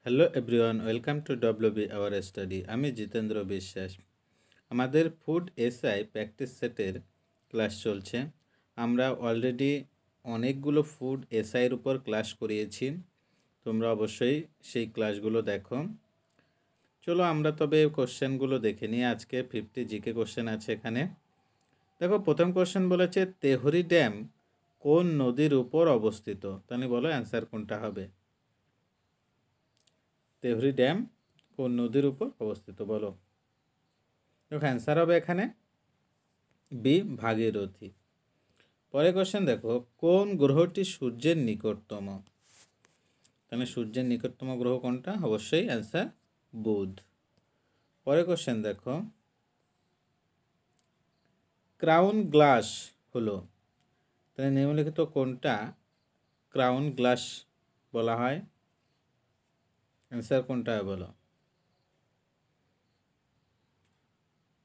Hello everyone, welcome to WB hour study. আমি জিতেন্দ্র বিশ্বাস। আমাদের ফুড এসআই প্র্যাকটিস সেটের ক্লাস চলছে। আমরা অলরেডি অনেকগুলো ফুড এসআইয়ের উপর ক্লাস করিয়েছি। তোমরা অবশ্যই সেই ক্লাসগুলো দেখো। চলো আমরা তবে কোশ্চেনগুলো দেখে নিই। আজকে 50 জিকে কোশ্চেন আছে এখানে। দেখো, প্রথম কোশ্চেন বলেছে তেহরি ড্যাম কোন নদীর উপর অবস্থিত? তাহলে বলো অ্যান্সার কোনটা হবে। তেহরি ড্যাম কোন নদীর উপর অবস্থিত বলো। দেখো অ্যান্সার হবে এখানে বি, ভাগীরথী। পরে কোশ্চেন দেখো, কোন গ্রহটি সূর্যের নিকটতম? তাহলে সূর্যের নিকটতম গ্রহ কোনটা? অবশ্যই অ্যান্সার বুধ। পরে কোশ্চেন দেখো, ক্রাউন গ্লাস হলো, তাহলে নিম্নলিখিত কোনটা ক্রাউন গ্লাস বলা হয়? অ্যান্সার কোনটা হবে বলো।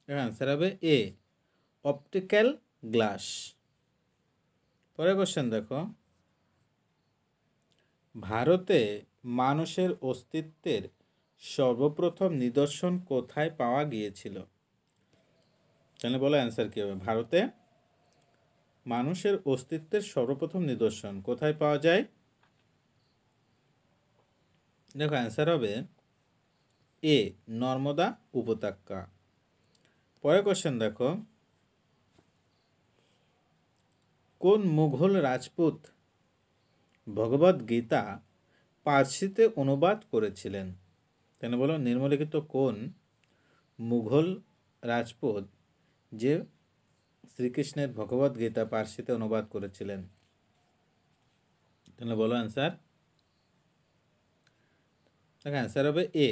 অ্যান্সার হবে এ, অপটিক্যাল গ্লাস। পরে কোশ্চেন দেখো, ভারতে মানুষের অস্তিত্বের সর্বপ্রথম নিদর্শন কোথায় পাওয়া গিয়েছিল? তাহলে বলো অ্যান্সার কী হবে। ভারতে মানুষের অস্তিত্বের সর্বপ্রথম নিদর্শন কোথায় পাওয়া যায়? দেখো অ্যান্সার হবে এ, নর্মদা উপত্যকা। পরে কোশ্চেন দেখো, কোন মুঘল রাজপুত ভগবদ গীতা পার্সিতে অনুবাদ করেছিলেন? তাহলে বলো নিম্নলিখিত কোন মুঘল রাজপুত যে শ্রীকৃষ্ণের ভগবদ গীতা পার্সিতে অনুবাদ করেছিলেন? তাহলে বলো অ্যান্সার। দেখো অ্যান্সার হবে এ,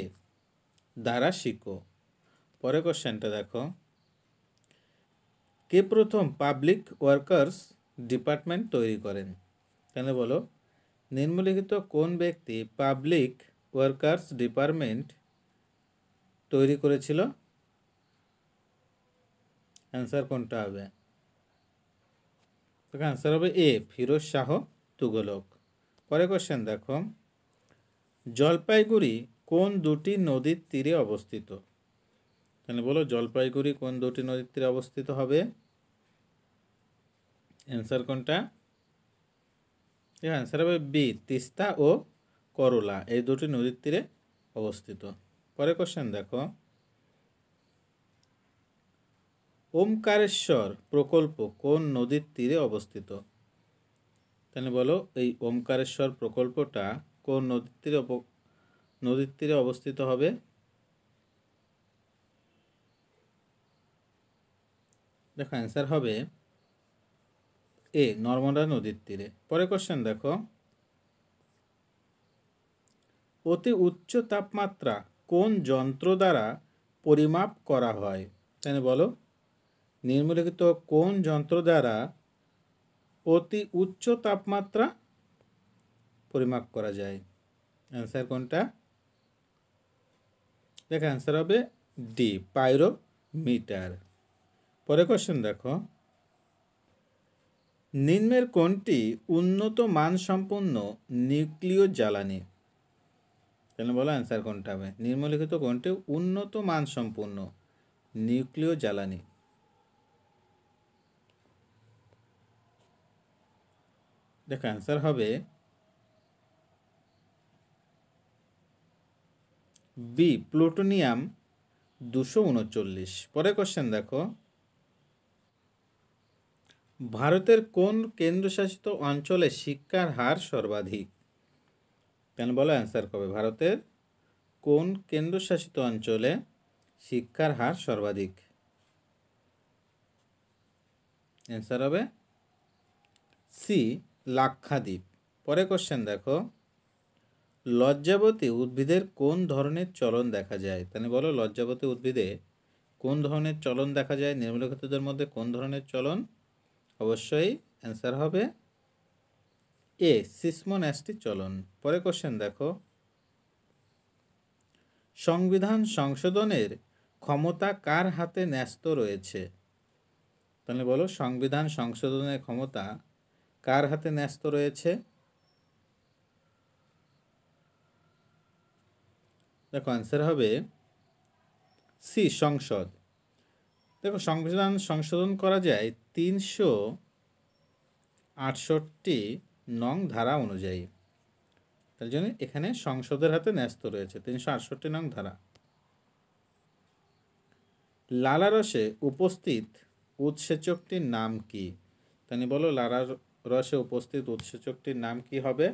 দারা শিকো। পরে কোশ্চেনটা দেখো, কে প্রথম পাবলিক ওয়ার্কার্স ডিপার্টমেন্ট তৈরি করেন? তাহলে বলো নিম্নলিখিত কোন ব্যক্তি পাবলিক ওয়ার্কার্স ডিপার্টমেন্ট তৈরি করেছিল? অ্যান্সার কোনটা হবে? তো অ্যান্সার হবে এ, ফিরোজ শাহ তুগলক। পরে কোশ্চেন দেখো, জলপাইগুড়ি কোন দুটি নদীর তীরে অবস্থিত? তাহলে বলো জলপাইগুড়ি কোন দুটি নদীর তীরে অবস্থিত হবে? অ্যান্সার কোনটা? অ্যান্সার হবে বি, তিস্তা ও করলা, এই দুটি নদীর তীরে অবস্থিত। পরে কোশ্চেন দেখো, ওমকারেশ্বর প্রকল্প কোন নদীর তীরে অবস্থিত? তাহলে বলো এই ওমকারেশ্বর প্রকল্পটা কোন নদীর তীরে অবস্থিত হবে? দেখো অ্যান্সার হবে এ, নর্মদা নদীর তীরে। পরে কোশ্চেন দেখো, অতি উচ্চ তাপমাত্রা কোন যন্ত্র দ্বারা পরিমাপ করা হয়? তাহলে বলো নিম্নলিখিত কোন যন্ত্র দ্বারা অতি উচ্চ তাপমাত্রা পরিমাপ করা যায়? অ্যান্সার কোনটা? দেখো অ্যান্সার হবে ডি, পাইরোমিটার। পরে কোশ্চেন দেখো, নিম্নের কোনটি উন্নত মানসম্পন্ন নিউক্লিয় জ্বালানি? তাহলে বলো অ্যান্সার কোনটা হবে। নিম্নলিখিত কোনটি উন্নত মানসম্পন্ন নিউক্লিয় জ্বালানি? দেখো অ্যান্সার হবে বি, প্লুটোনিয়াম 239। পরে কোশ্চেন দেখো, ভারতের কোন কেন্দ্রশাসিত অঞ্চলে শিক্ষার হার সর্বাধিক? কেন বলো অ্যান্সার কবে। ভারতের কোন কেন্দ্রশাসিত অঞ্চলে শিক্ষার হার সর্বাধিক? অ্যান্সার হবে সি, লাক্ষাদ্বীপ। পরে কোশ্চেন দেখো, লজ্জাবতী উদ্ভিদের কোন ধরনের চলন দেখা যায়? তাহলে বলো লজ্জাবতী উদ্ভিদে কোন ধরনের চলন দেখা যায়? নিম্নলিখিতদের মধ্যে কোন ধরনের চলন? অবশ্যই অ্যান্সার হবে এ, সিসমোন্যাস্টি চলন। পরে কোশ্চেন দেখো, সংবিধান সংশোধনের ক্ষমতা কার হাতে ন্যস্ত রয়েছে? তাহলে বলো সংবিধান সংশোধনের ক্ষমতা কার হাতে ন্যস্ত রয়েছে? দেখো অ্যান্সার হবে সি, সংসদ। দেখো সংবিধান সংশোধন করা যায় 368 নং ধারা অনুযায়ী, তার জন্য এখানে সংসদের হাতে ন্যস্ত রয়েছে 368 নং ধারা। লালারসে উপস্থিত উৎসেচকটির নাম কি? তাহলে বলো লালার রসে উপস্থিত উৎসেচকটির নাম কি হবে?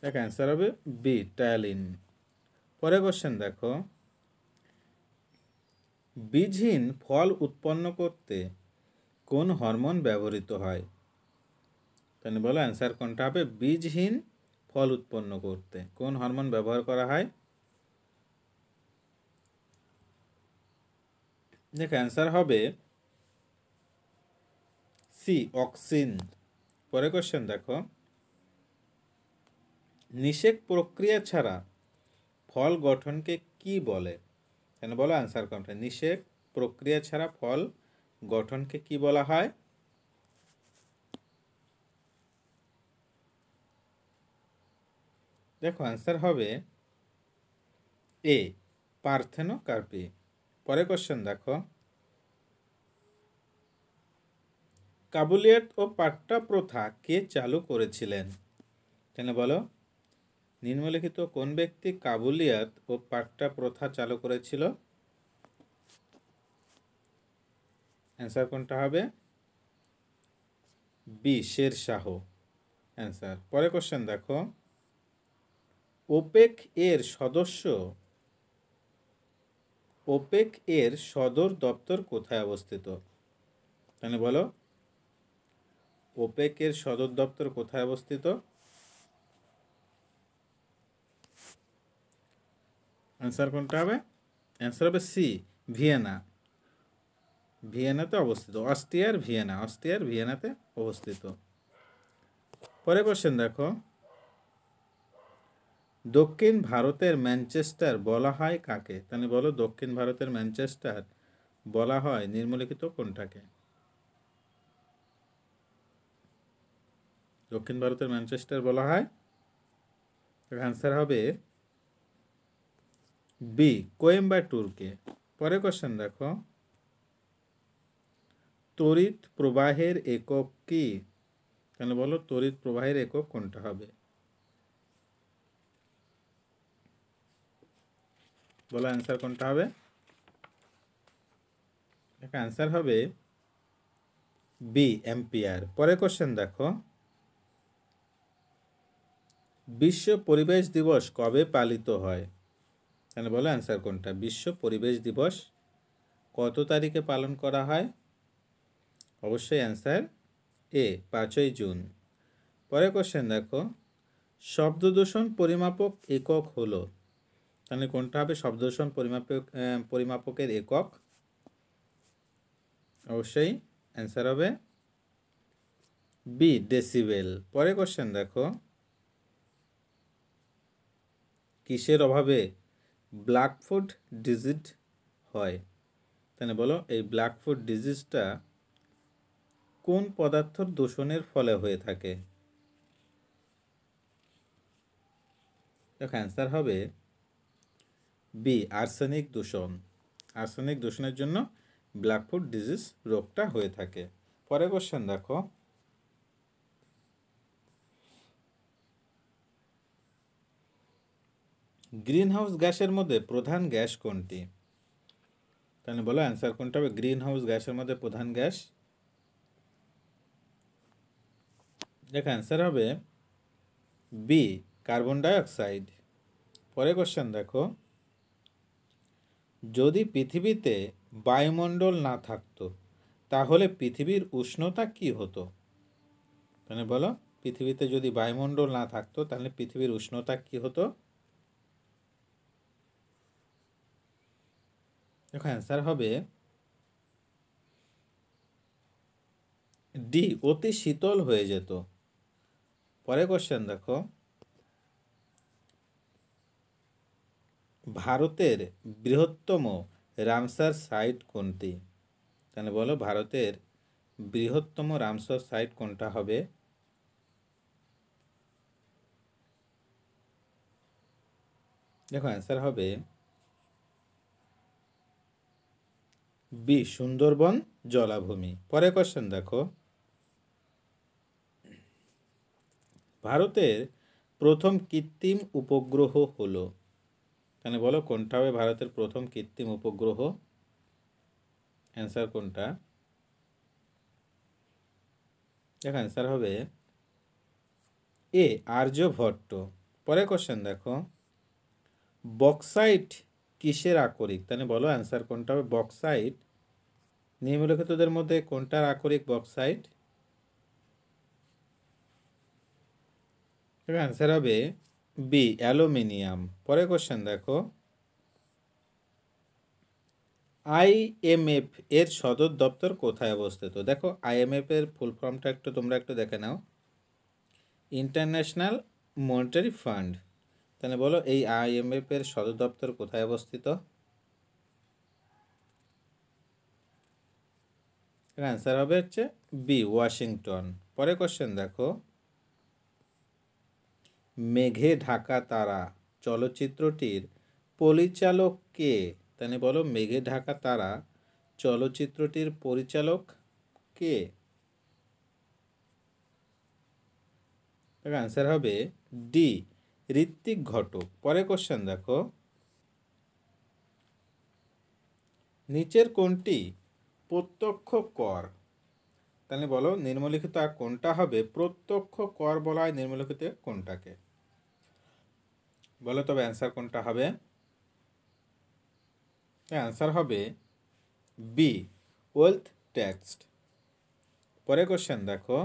দেখ অ্যান্সার হবে বি, টায়ালিন। পরে কোশ্চেন দেখো, বীজহীন ফল উৎপন্ন করতে কোন হরমোন ব্যবহৃত হয়? তাহলে বলো অ্যান্সার কোনটা হবে? বীজহীন ফল উৎপন্ন করতে কোন হরমোন ব্যবহার করা হয়? দেখো অ্যান্সার হবে সি, অক্সিন। পরে কোশ্চেন দেখো, নিষেক প্রক্রিয়া ছাড়া ফল গঠনকে কি বলে? তাহলে বলো অ্যান্সার কোনটা? নিষেক প্রক্রিয়া ছাড়া ফল গঠনকে কি বলা হয়? দেখো অ্যান্সার হবে এ, পার্থেনোকার্পি। পরে কোশ্চেন দেখো, কাবুলিয়াত ও পাট্টা প্রথা কে চালু করেছিলেন? তাহলে বলো নিম্নলিখিত কোন ব্যক্তি কাবুলিয়াত ও পাট্টা প্রথা চালু করেছিল? অ্যান্সার কোনটা হবে? বি, শের শাহ। অ্যান্সার। পরে কোশ্চেন দেখো, ওপেক এর সদস্য ওপেক এর সদর দপ্তর কোথায় অবস্থিত? তাহলে বলো ওপেক এর সদর দপ্তর কোথায় অবস্থিত? অ্যান্সার কোনটা হবে? অ্যান্সার হবে সি, ভিয়েনা। ভিয়েনাতে অবস্থিত, অস্ট্রিয়ার ভিয়েনাতে অবস্থিত। পরে কোশ্চেন দেখো, দক্ষিণ ভারতের ম্যানচেস্টার বলা হয় কাকে? তাহলে বলো দক্ষিণ ভারতের ম্যানচেস্টার বলা হয় নিম্নলিখিত কোনটাকে? দক্ষিণ ভারতের ম্যানচেস্টার বলা হয়, অ্যান্সার হবে বি, কোয়েম্বাটুরকে। পরে কোশ্চেন দেখো, তড়িৎ প্রবাহের একক কি? তাহলে বলো তড়িৎ প্রবাহের একক কোনটা হবে? বলো অ্যান্সার কোনটা হবে? অ্যান্সার হবে বি, অ্যাম্পিয়ার। পরে কোশ্চেন দেখো, বিশ্ব পরিবেশ দিবস কবে পালিত হয়? তাহলে বলো অ্যান্সার কোনটা? বিশ্ব পরিবেশ দিবস কত তারিখে পালন করা হয়? অবশ্যই অ্যান্সার এ, 5ই জুন। পরে কোশ্চেন দেখো, শব্দ দূষণ পরিমাপক একক হলো, তাহলে কোনটা হবে শব্দ দূষণ পরিমাপকের একক? অবশ্যই অ্যান্সার হবে বি, ডেসিবেল। পরে কোশ্চেন দেখো, কিসের অভাবে ব্ল্যাকফুট ডিজিজ হয়? তাহলে বলো এই ব্ল্যাকফুট ডিজিজটা কোন পদার্থর দূষণের ফলে হয়ে থাকে? দেখো অ্যান্সার হবে বি, আর্সেনিক দূষণ। আর্সেনিক দূষণের জন্য ব্ল্যাকফুট ডিজিজ রোগটা হয়ে থাকে। পরে কোশ্চেন দেখো, গ্রিনহাউস গ্যাসের মধ্যে প্রধান গ্যাস কোনটি? তাহলে বলো অ্যান্সার কোনটা হবে? গ্রিনহাউস গ্যাসের মধ্যে প্রধান গ্যাস, দেখো অ্যান্সার হবে বি, কার্বন ডাইঅক্সাইড। পরে কোশ্চেন দেখো, যদি পৃথিবীতে বায়ুমণ্ডল না থাকতো তাহলে পৃথিবীর উষ্ণতা কি হতো? তাহলে বলো পৃথিবীতে যদি বায়ুমণ্ডল না থাকতো তাহলে পৃথিবীর উষ্ণতা কি হতো? দেখো অ্যান্সার হবে ডি, অতি শীতল হয়ে যেত। পরে কোশ্চেন দেখো, ভারতের বৃহত্তম রামসার সাইট কোনটি? তাহলে বলো ভারতের বৃহত্তম রামসার সাইট কোনটা হবে? দেখো অ্যান্সার হবে বি সুন্দরবন জলাভূমি। পরে কোশ্চেন দেখো, ভারতের প্রথম কৃত্রিম উপগ্রহ হলো, তাহলে বলো কোনটা হবে ভারতের প্রথম কৃত্রিম উপগ্রহ? অ্যান্সার কোনটা? দেখো অ্যান্সার হবে এ আর্যভট্ট। পরে কোশ্চেন দেখো, বক্সাইট কিসের আকরিক? তাহলে বলো অ্যান্সার কোনটা হবে? বক্সাইট নিম্নলিখিতদের মধ্যে কোনটার আকরিক বক্সাইট? অ্যান্সার হবে বি অ্যালুমিনিয়াম। পরে কোশ্চেন দেখো, আইএমএফ এর সদর দপ্তর কোথায় অবস্থিত? দেখো আইএমএফ এর ফুল ফর্মটা তোমরা একটু দেখে নাও, ইন্টারন্যাশনাল মনিটারি ফান্ড। তাহলে বলো এই আইএমএফ এর সদর দপ্তর কোথায় অবস্থিত? অ্যান্সার হবে হচ্ছে বি ওয়াশিংটন। পরে কোশ্চেন দেখো, মেঘে ঢাকা তারা চলচ্চিত্রটির পরিচালক কে? তাহলে বলো মেঘে ঢাকা তারা চলচ্চিত্রটির পরিচালক কে? অ্যান্সার হবে ডি ঋত্বিক ঘটক। পরে কোশ্চেন দেখো, নিচের কোনটি প্রত্যক্ষ কর? তাহলে বলো নিম্নলিখিত কোনটা হবে প্রত্যক্ষ কর বলা হয় নিম্নলিখিত কোনটাকে? বলো তবে অ্যান্সার কোনটা হবে? অ্যান্সার হবে বি ওয়েলথ ট্যাক্স। পরে কোশ্চেন দেখো,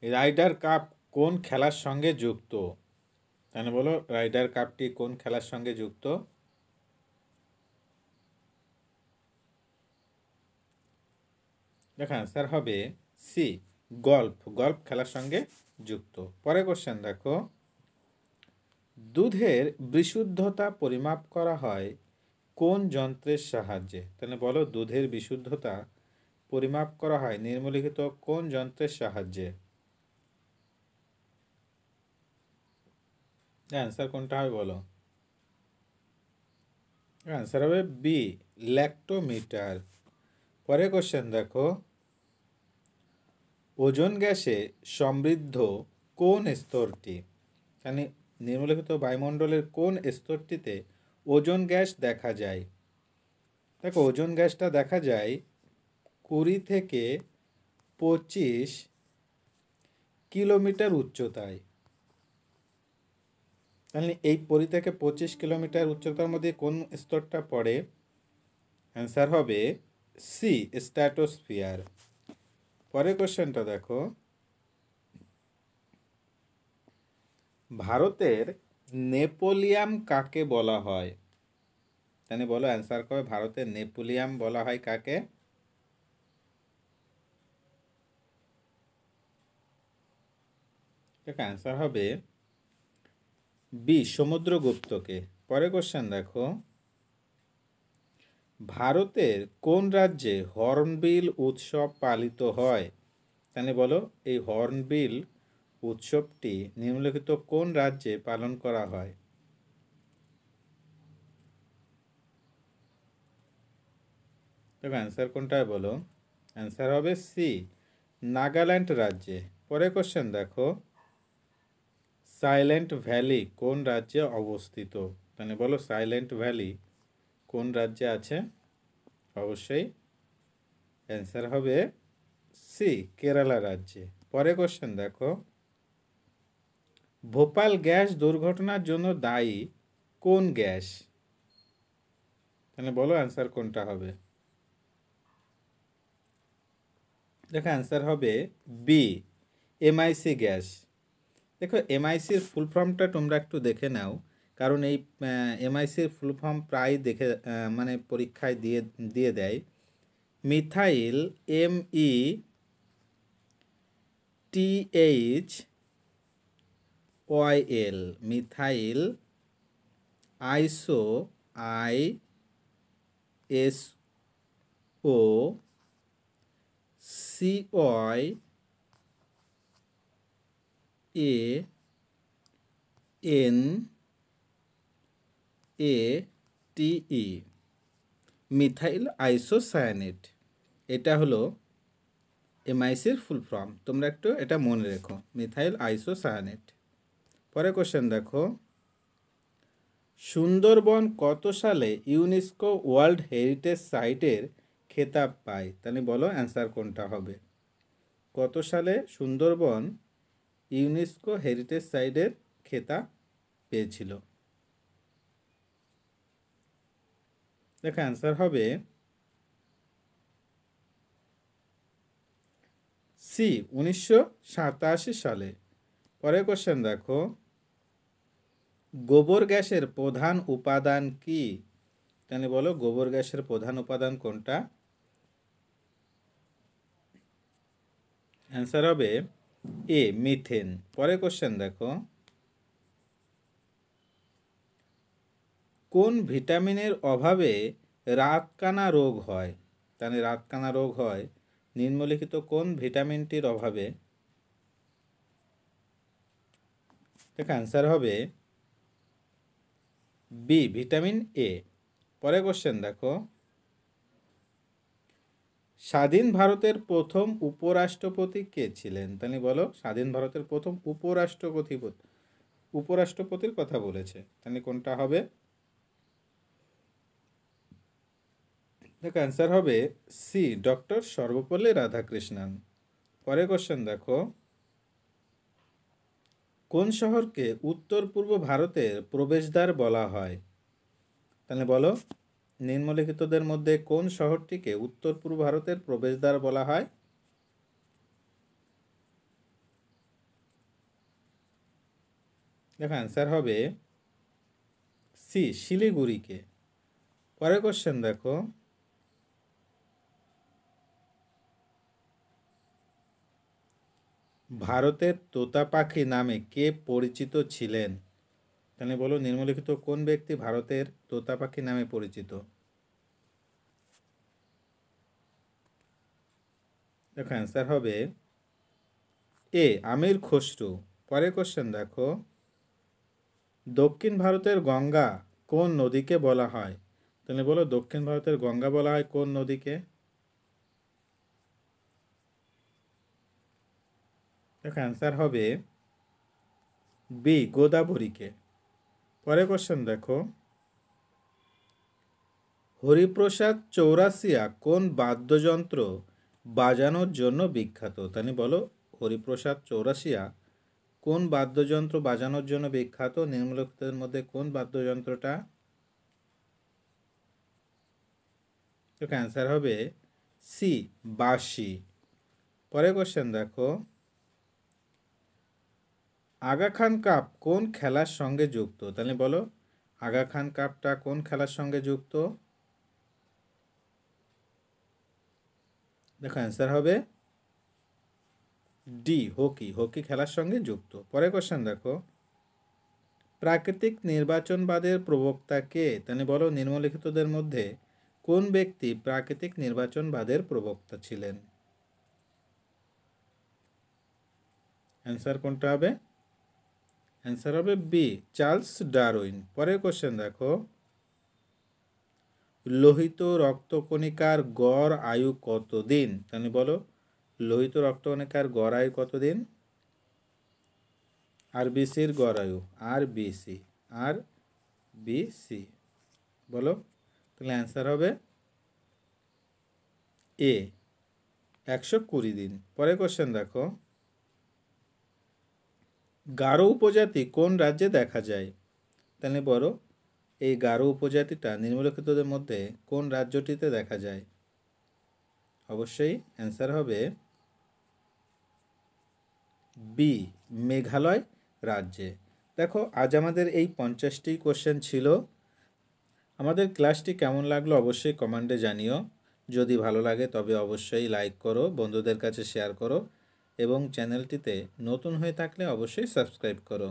রাইডার কাপ কোন খেলার সঙ্গে যুক্ত? তাহলে বলো রাইডার কাপটি কোন খেলার সঙ্গে যুক্ত? দেখো অ্যান্সার হবে সি গল্ফ খেলার সঙ্গে যুক্ত। পরে কোশ্চেন দেখো, দুধের বিশুদ্ধতা পরিমাপ করা হয় কোন যন্ত্রের সাহায্যে? তাহলে বলো দুধের বিশুদ্ধতা পরিমাপ করা হয় নিম্নলিখিত কোন যন্ত্রের সাহায্যে? অ্যান্সার কোনটা হবে বলো? অ্যান্সার হবে বি ল্যাক্টোমিটার। পরে কোশ্চেন দেখো, ওজোন গ্যাসে সমৃদ্ধ কোন স্তরটি? মানে নিম্নলিখিত বায়ুমণ্ডলের কোন স্তরটিতে ওজোন গ্যাস দেখা যায়? দেখো ওজোন গ্যাসটা দেখা যায় 20 থেকে 25 কিলোমিটার উচ্চতায়। তাহলে এই 20 থেকে 25 কিলোমিটার উচ্চতার মধ্যে কোন স্তরটা পড়ে? অ্যান্সার হবে সি স্ট্র্যাটোস্ফিয়ার। পরের কোশ্চেনটা দেখো, ভারতের নেপোলিয়াম কাকে বলা হয়? তাহলে বলো অ্যান্সার করবে ভারতের নেপোলিয়াম বলা হয় কাকে? অ্যান্সার হবে বি সমুদ্রগুপ্তকে। পরে কোশ্চেন দেখো, ভারতের কোন রাজ্যে হর্নবিল উৎসব পালিত হয়? তাহলে বলো এই হর্নবিল উৎসবটি নিম্নলিখিত কোন রাজ্যে পালন করা হয়? দেখো অ্যান্সার কোনটা বলো? অ্যান্সার হবে সি নাগাল্যান্ড রাজ্যে। পরে কোশ্চেন দেখো, সাইলেন্ট ভ্যালি কোন রাজ্যে অবস্থিত? তাহলে বলো সাইলেন্ট ভ্যালি কোন রাজ্যে আছে? অবশ্যই অ্যান্সার হবে সি কেরালা রাজ্যে। পরে কোশ্চেন দেখো, ভোপাল গ্যাস দুর্ঘটনার জন্য দায়ী কোন গ্যাস? তাহলে বলো অ্যান্সার কোনটা হবে? দেখো অ্যান্সার হবে বি এমআইসি গ্যাস। দেখো এমআইসির ফুল ফর্মটা তোমরা একটু দেখে নাও, কারণ এই এমআইসির ফুল ফর্ম প্রায় দেখে মানে পরীক্ষায় দিয়ে দিয়ে দেয়। Methyl ME TH OIL, methyl ISO COA NATE, methyl isocyanate. এটা হলো এমআইসির ফুল ফর্ম, তোমরা একটু এটা মনে রেখো, মিথাইল আইসোসায়ানেট। পরে কোশ্চেন দেখো, সুন্দরবন কত সালে ইউনেস্কো ওয়ার্ল্ড হেরিটেজ সাইটের খেতাব পায়? তাহলে বলো অ্যান্সার কোনটা হবে। কত সালে সুন্দরবন ইউনেস্কো হেরিটেজ সাইটের খেতাব পেয়েছিল? দেখো অ্যান্সার হবে সি, 1987 সালে। পরে কোশ্চেন দেখো, গোবর গ্যাসের প্রধান উপাদান কি? তাহলে বলো গোবর গ্যাসের প্রধান উপাদান কোনটা? অ্যান্সার হবে এ, মিথেন। পরে কোশ্চেন দেখো, কোন ভিটামিনের অভাবে রাতকানা রোগ হয়? তাহলে রাতকানা রোগ হয় নিম্নলিখিত কোন ভিটামিনটির অভাবে? দেখো অ্যান্সার হবে বি, ভিটামিন এ। পরে কোশ্চেন দেখো, স্বাধীন ভারতের প্রথম উপরাষ্ট্রপতি কে ছিলেন? তাহলে বলো স্বাধীন ভারতের প্রথম উপরাষ্ট্রপতির কথা বলেছে, তাহলে কোনটা হবে? দেখো অ্যান্সার হবে সি, ডক্টর সর্বপল্লী রাধাকৃষ্ণন। পরে কোশ্চেন দেখো, কোন শহরকে উত্তর পূর্ব ভারতের প্রবেশদ্বার বলা হয়? তাহলে বলো নিম্নলিখিতদের মধ্যে কোন শহরটিকে উত্তর পূর্ব ভারতের প্রবেশদ্বার বলা হয়? দেখো অ্যান্সার হবে সি, শিলিগুড়িকে। পরের কোশ্চেন দেখো, ভারতের তোতা পাখি নামে কে পরিচিত ছিলেন? তাহলে বলো নিম্নলিখিত কোন ব্যক্তি ভারতের তোতা পাখি নামে পরিচিত? দেখো অ্যান্সার হবে এ, আমির খসরু। পরের কোশ্চেন দেখো, দক্ষিণ ভারতের গঙ্গা কোন নদীকে বলা হয়? তাহলে বলো দক্ষিণ ভারতের গঙ্গা বলা হয় কোন নদীকে? দেখো অ্যান্সার হবে বি, গোদাবরীকে। পরের কোশ্চেন দেখো, হরিপ্রসাদ চৌরাসিয়া কোন বাদ্যযন্ত্র বাজানোর জন্য বিখ্যাত? তাহলে বলো হরিপ্রসাদ চৌরাসিয়া কোন বাদ্যযন্ত্র বাজানোর জন্য বিখ্যাত? নিম্নলিখিতের মধ্যে কোন বাদ্যযন্ত্রটা? তো অ্যান্সার হবে সি, বাঁশি। পরের কোশ্চেন দেখো, আগা খান কাপ কোন খেলার সঙ্গে যুক্ত? তাহলে বলো আগা খান কাপটা কোন খেলার সঙ্গে যুক্ত? দেখো অ্যান্সার হবে ডি, হকি। হকি খেলার সঙ্গে যুক্ত। পরের কোশ্চেন দেখো, প্রাকৃতিক নির্বাচনবাদের প্রবক্তা কে? তাহলে বলো নিম্নলিখিতদের মধ্যে কোন ব্যক্তি প্রাকৃতিক নির্বাচনবাদের প্রবক্তা ছিলেন? অ্যান্সার কোনটা হবে? অ্যান্সার হবে বি, চার্লস ডারউইন। পরের কোশ্চেন দেখো, লোহিত রক্তকণিকার গড় আয়ু কতদিন? তাহলে বলো লোহিত রক্তকণিকার গড় আয়ু কতদিন? আরবিসির গড় আয়ু, আরবিসি বলো। তাহলে অ্যান্সার হবে এ, 120 দিন। পরের কোশ্চেন দেখো, গারো উপজাতি কোন রাজ্যে দেখা যায়? তাহলে বলো এই গারো উপজাতিটা নিম্নলিখিতদের মধ্যে কোন রাজ্যটিতে দেখা যায়? অবশ্যই অ্যান্সার হবে বি, মেঘালয় রাজ্যে। দেখো আজ আমাদের এই 50টি কোশ্চেন ছিল। আমাদের ক্লাসটি কেমন লাগলো অবশ্যই কমেন্টে জানিও। যদি ভালো লাগে তবে অবশ্যই লাইক করো, বন্ধুদের কাছে শেয়ার করো এবং চ্যানেলটিতে নতুন হয়ে থাকলে অবশ্যই সাবস্ক্রাইব করো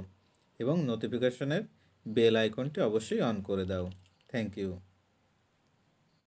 এবং নোটিফিকেশনের বেল আইকনটি অবশ্যই অন করে দাও। Thank you.